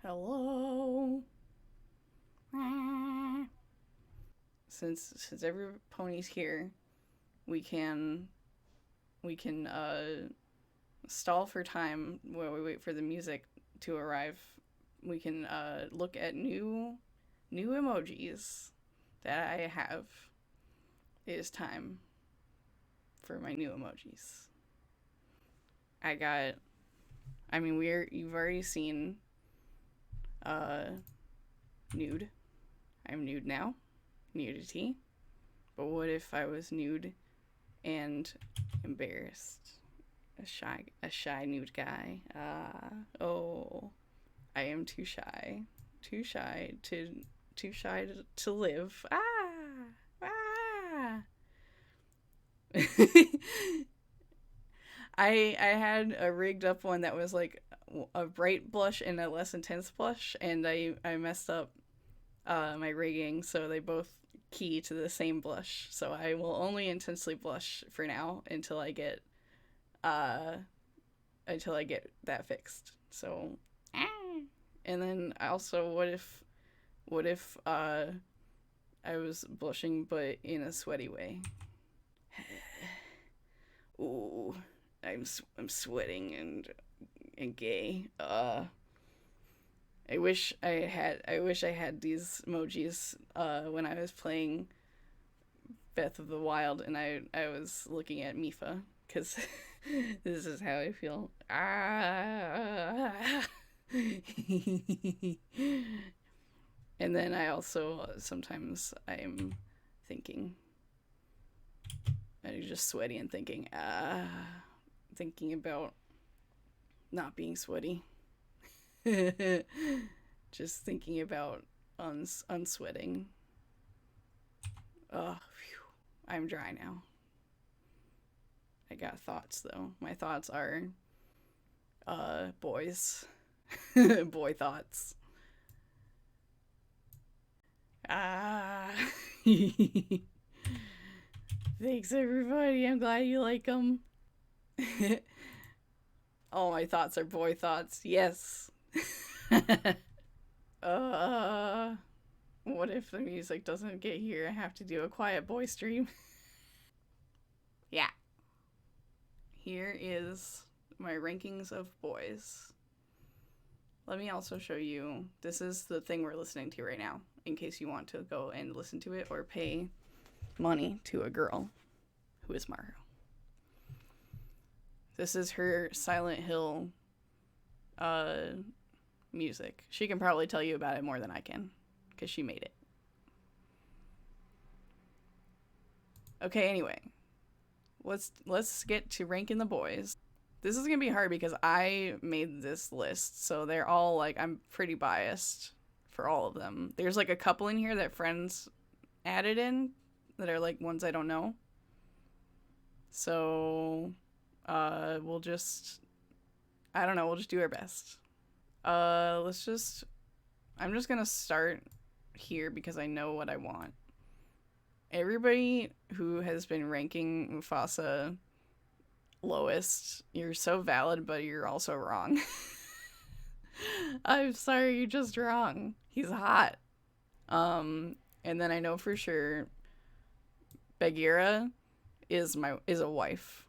Hello. Since every pony's here, we can stall for time while we wait for the music to arrive. We can look at new emojis that I have. It is time for my new emojis. You've already seen nude. I'm nude now. Nudity. But what if I was nude and embarrassed? A shy nude guy. Oh, I am too shy. Too shy to live. I had a rigged up one that was like a bright blush and a less intense blush, and I messed up my rigging, so they both key to the same blush. So I will only intensely blush for now uh until I get that fixed. So and then also what if I was blushing but in a sweaty way? Ooh, I'm sweating and gay. I wish I had these emojis when I was playing Breath of the Wild and I was looking at Mifa, cuz this is how I feel. And then I also sometimes I'm thinking, I'm just sweaty and thinking about not being sweaty. Just thinking about unsweating. I'm dry now. I got thoughts though. My thoughts are boys. Boy thoughts. Ah. Thanks everybody. I'm glad you like them. All my thoughts are boy thoughts. Yes. What if the music doesn't get here? I have to do a quiet boy stream. Yeah. Here is my rankings of boys. Let me also show you. This is the thing we're listening to right now, in case you want to go and listen to it or pay money to a girl who is Maru. This is her Silent Hill music. She can probably tell you about it more than I can, because she made it. Okay, anyway. Let's get to ranking the boys. This is gonna be hard because I made this list, so they're all like, I'm pretty biased for all of them. There's like a couple in here that friends added in that are like ones I don't know. So we'll just do our best. I'm just gonna start here because I know what I want. Everybody who has been ranking Mufasa lowest, you're so valid, but you're also wrong. I'm sorry, you're just wrong. He's hot. And then I know for sure Bagheera is a wife.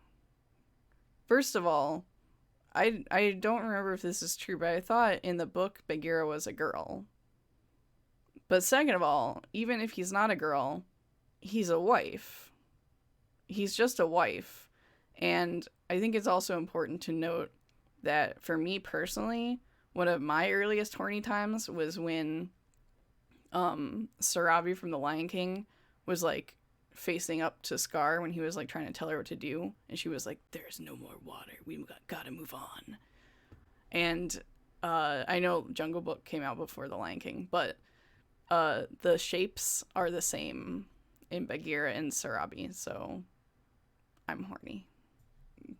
First of all, I don't remember if this is true, but I thought in the book Bagheera was a girl. But second of all, even if he's not a girl, he's a wife. He's just a wife. And I think it's also important to note that for me personally, one of my earliest horny times was when Sarabi from The Lion King was like facing up to Scar when he was like trying to tell her what to do, and she was like, "There's no more water. We gotta move on." And I know Jungle Book came out before The Lion King, but the shapes are the same in Bagheera and Sarabi, so I'm horny.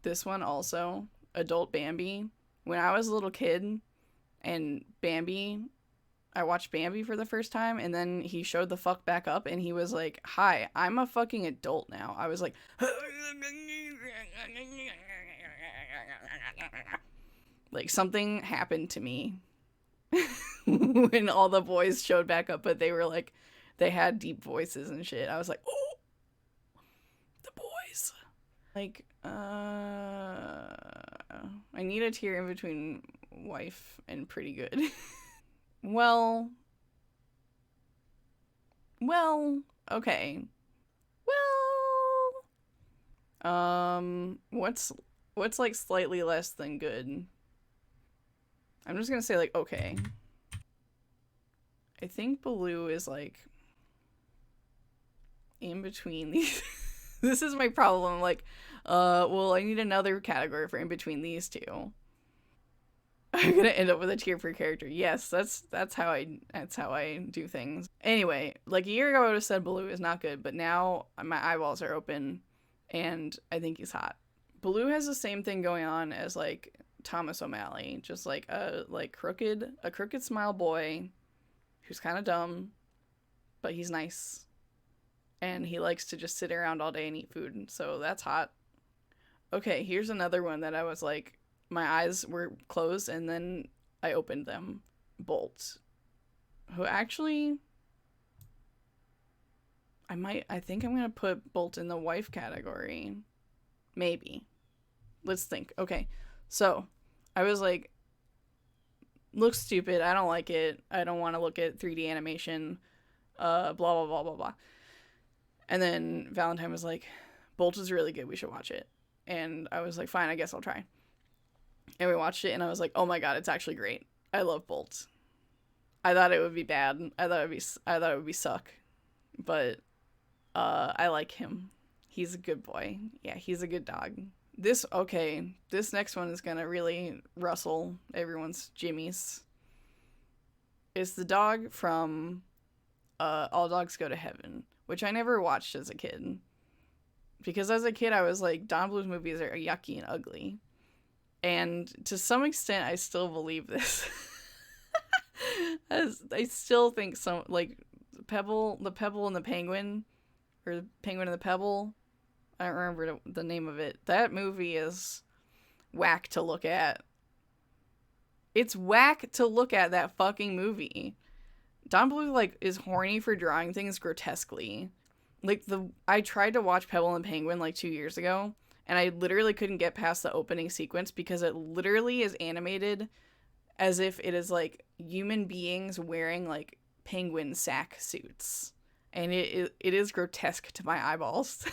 This one also, adult Bambi. When I was a little kid and I watched Bambi for the first time, and then he showed the fuck back up and he was like, "Hi, I'm a fucking adult now." I was like, like something happened to me when all the boys showed back up, but they were like, they had deep voices and shit. I was like, oh, the boys. Like, I need a tier in between wife and pretty good. well, okay. What's like slightly less than good? I'm just gonna say like okay. I think Baloo is like in between these. This is my problem. Like, well, I need another category for in between these two. I'm gonna end up with a tier per character. Yes, that's how I do things. Anyway, like a year ago, I would have said Baloo is not good, but now my eyeballs are open, and I think he's hot. Baloo has the same thing going on as like Thomas O'Malley, just like a crooked smile boy, who's kind of dumb, but he's nice, and he likes to just sit around all day and eat food. So that's hot. Okay, here's another one that I was like, my eyes were closed and then I opened them. Bolt, who actually I think I'm gonna put Bolt in the wife category. Maybe. Let's think. Okay, so I was like, looks stupid. I don't like it. I don't want to look at 3D animation. Blah blah blah blah blah. And then Valentine was like, Bolt is really good. We should watch it. And I was like, fine, I guess I'll try. And we watched it, and I was like, oh my god, it's actually great. I love Bolt. I thought it would be bad. I thought it would be suck. But I like him. He's a good boy. Yeah, he's a good dog. This next one is gonna really rustle everyone's jimmies. It's the dog from All Dogs Go to Heaven, which I never watched as a kid. Because as a kid, I was like, Don Bluth's movies are yucky and ugly. And to some extent, I still believe this. I still think some, like, the Pebble and the Penguin, or the Penguin and the Pebble, I don't remember the name of it. That movie is whack to look at. It's whack to look at, that fucking movie. Don Bluth, like, is horny for drawing things grotesquely. Like, I tried to watch Pebble and Penguin, like, 2 years ago, and I literally couldn't get past the opening sequence because it literally is animated as if it is, like, human beings wearing, like, penguin sack suits. And it is grotesque to my eyeballs.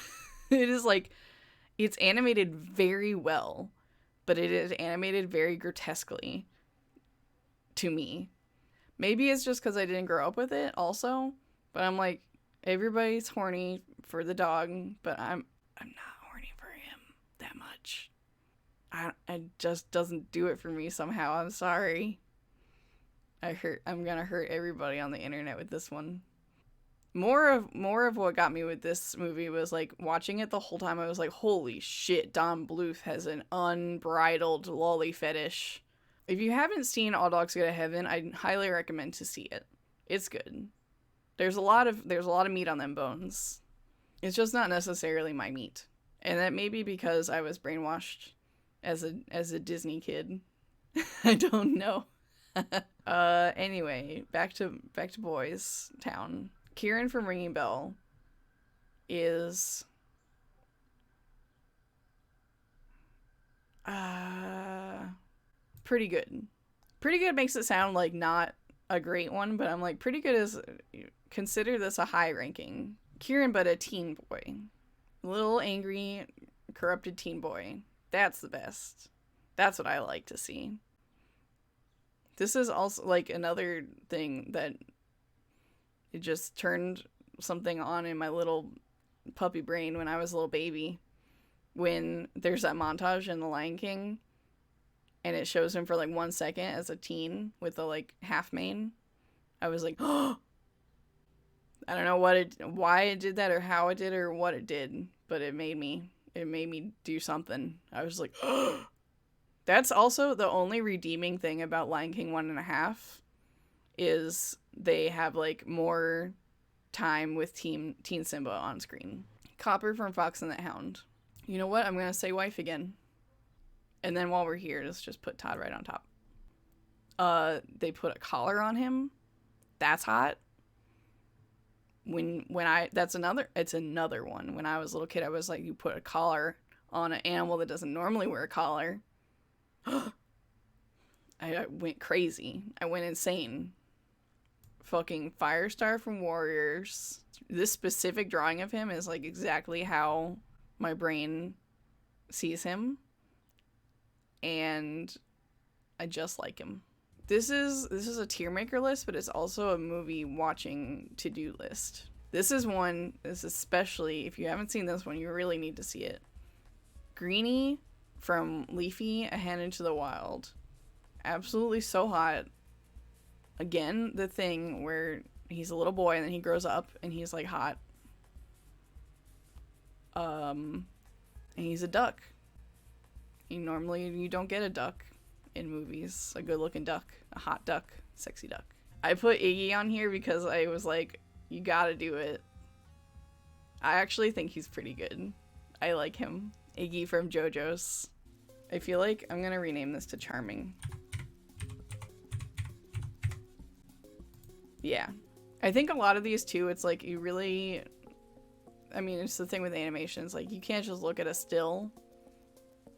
It is, like, it's animated very well, but it is animated very grotesquely to me. Maybe it's just because I didn't grow up with it also, but I'm like, everybody's horny for the dog, but I'm not horny for him that much. I just doesn't do it for me somehow. I'm sorry. I'm gonna hurt everybody on the internet with this one. More of what got me with this movie was like watching it the whole time. I was like, holy shit, Don Bluth has an unbridled lolly fetish. If you haven't seen All Dogs Go to Heaven, I highly recommend to see it. It's good. There's a lot of meat on them bones. It's just not necessarily my meat. And that may be because I was brainwashed as a Disney kid. I don't know. Anyway, back to Boys Town. Kieran from Ringing Bell is pretty good. Pretty good makes it sound like not a great one, but I'm like, pretty good is, consider this a high ranking. Kieran, but a teen boy. A little angry, corrupted teen boy. That's the best. That's what I like to see. This is also like another thing that it just turned something on in my little puppy brain when I was a little baby. When there's that montage in The Lion King and it shows him for like 1 second as a teen with the like half mane, I was like, oh, I don't know why it did that or how it did or what it did, but it made me do something. I was like, oh. That's also the only redeeming thing about Lion King 1.5 is they have like more time with teen Simba on screen. Copper from Fox and the Hound. You know what? I'm gonna say wife again. And then while we're here, let's just put Todd right on top. They put a collar on him. That's hot. It's another one. When I was a little kid, I was like, you put a collar on an animal that doesn't normally wear a collar. I went crazy. I went insane. Fucking Firestar from Warriors. This specific drawing of him is like exactly how my brain sees him. And I just like him. This is a tier maker list, but it's also a movie watching to-do list. This is especially, if you haven't seen this one, you really need to see it. Greenie from Leafy, A Hand into the Wild. Absolutely so hot. Again, the thing where he's a little boy and then he grows up and he's like hot. And he's a duck. Normally you don't get a duck in movies. A good looking duck. A hot duck. Sexy duck. I put Iggy on here because I was like, you gotta do it. I actually think he's pretty good. I like him. Iggy from JoJo's. I feel like I'm gonna rename this to Charming. Yeah. I think a lot of these too, it's like you really, I mean, it's the thing with animations, like you can't just look at a still.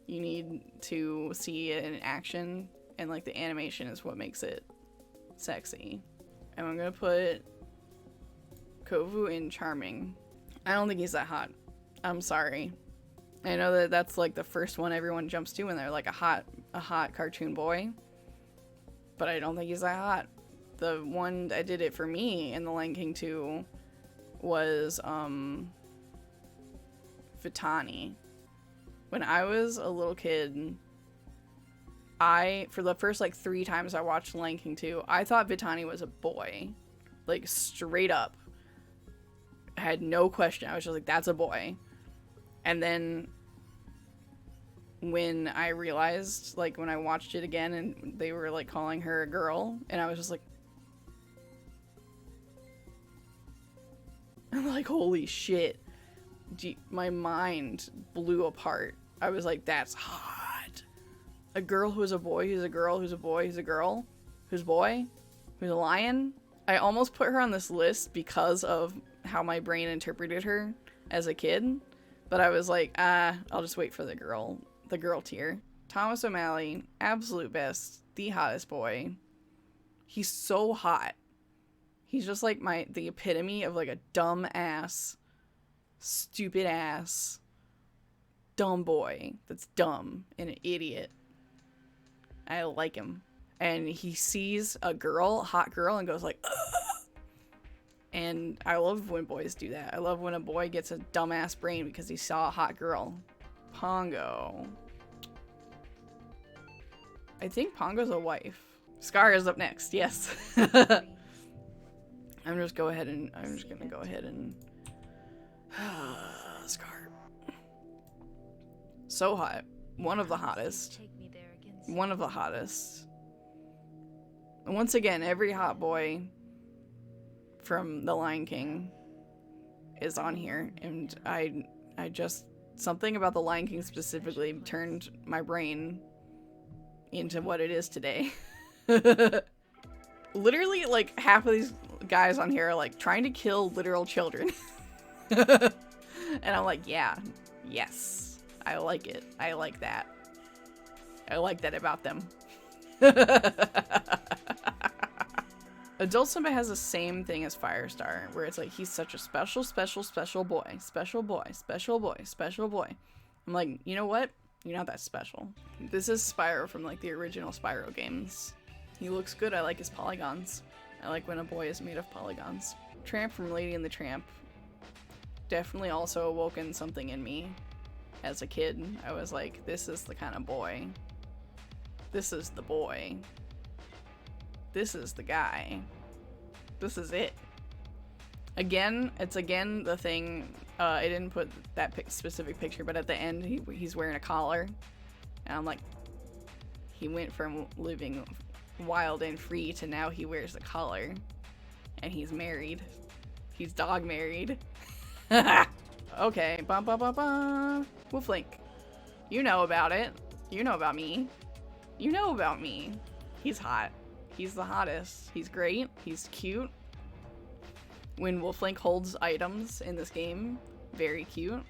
You need to see it in action, and like the animation is what makes it sexy. And I'm gonna put Kovu in Charming. I don't think he's that hot. I'm sorry. I know that that's like the first one everyone jumps to when they're like a hot cartoon boy, but I don't think he's that hot. The one that did it for me in The Lion King 2 was Vitani. When I was a little kid, for the first like 3 times I watched The Lion King 2, I thought Vitani was a boy. Like straight up. I had no question. I was just like, that's a boy. And then when I realized, like when I watched it again and they were like calling her a girl, and I was just like, I'm like, holy shit. My mind blew apart. I was like, that's hot. A girl who's a boy, who's a girl, who's a boy, who's a girl, who's boy, who's a lion. I almost put her on this list because of how my brain interpreted her as a kid. But I was like, I'll just wait for the girl tier. Thomas O'Malley, absolute best, the hottest boy. He's so hot. He's just like the epitome of like a dumb ass, stupid ass, dumb boy that's dumb and an idiot. I like him. And he sees a girl, hot girl, and goes like, ugh! And I love when boys do that. I love when a boy gets a dumbass brain because he saw a hot girl. Pongo. I think Pongo's a wife. Scar is up next, yes. I'm just gonna go ahead and Scar. So hot. One of the hottest. One of the hottest. And once again, every hot boy from The Lion King is on here, and I just, something about The Lion King specifically turned my brain into what it is today. Literally, like, half of these guys on here are, like, trying to kill literal children. And I'm like, yeah, yes, I like it. I like that. I like that about them. Adult Simba has the same thing as Firestar, where it's like, he's such a special, special, special boy. Special boy, special boy, special boy. I'm like, you know what? You're not that special. This is Spyro from, like, the original Spyro games. He looks good. I like his polygons. I like when a boy is made of polygons. Tramp from Lady and the Tramp. Definitely also awoken something in me as a kid. I was like, this is the kind of boy. This is the boy. This is the guy. This is it. Again, it's again the thing, I didn't put that specific picture, but at the end he's wearing a collar. And I'm like, he went from living wild and free to now he wears a collar. And he's married. He's dog married. Okay, Wolflink. You know about it. You know about me. You know about me. He's hot. He's the hottest. He's great. He's cute. When Wolflink holds items in this game, very cute.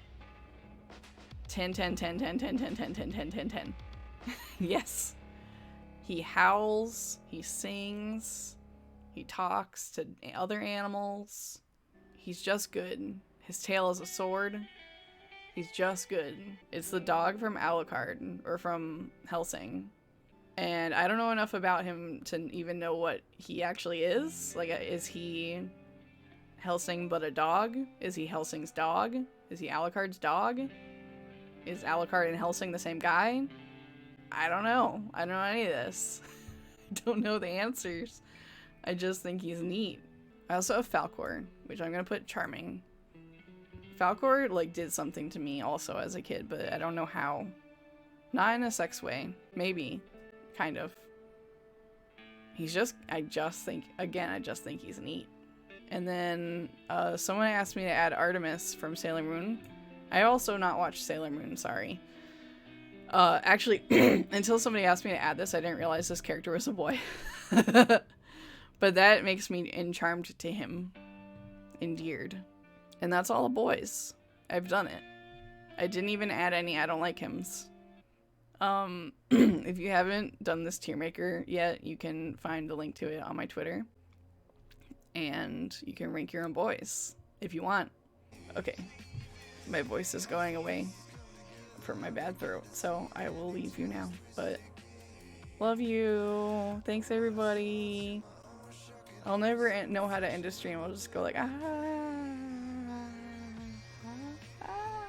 10, 10, 10, 10, 10, 10, 10, 10, 10, 10, 10. Yes. He howls. He sings. He talks to other animals. He's just good. His tail is a sword. He's just good. It's the dog from Alucard, or from Hellsing. And I don't know enough about him to even know what he actually is. Like, is he Hellsing but a dog? Is he Hellsing's dog? Is he Alucard's dog? Is Alucard and Hellsing the same guy? I don't know. I don't know any of this. I don't know the answers. I just think he's neat. I also have Falcor, which I'm gonna put charming. Falcor, like, did something to me also as a kid, but I don't know how. Not in a sex way. Maybe. Kind of. He's just, I just think he's neat. And then, someone asked me to add Artemis from Sailor Moon. I also not watched Sailor Moon, sorry. Actually, until somebody asked me to add this, I didn't realize this character was a boy. But that makes me encharmed to him. Endeared. And that's all the boys. I've done it. I didn't even add any I don't like hims. If you haven't done this tier maker yet, you can find the link to it on my Twitter. And you can rank your own boys if you want. Okay. My voice is going away from my bad throat, so I will leave you now. But love you. Thanks, everybody. I'll never know how to end a stream. I'll just go like, ah. Ah.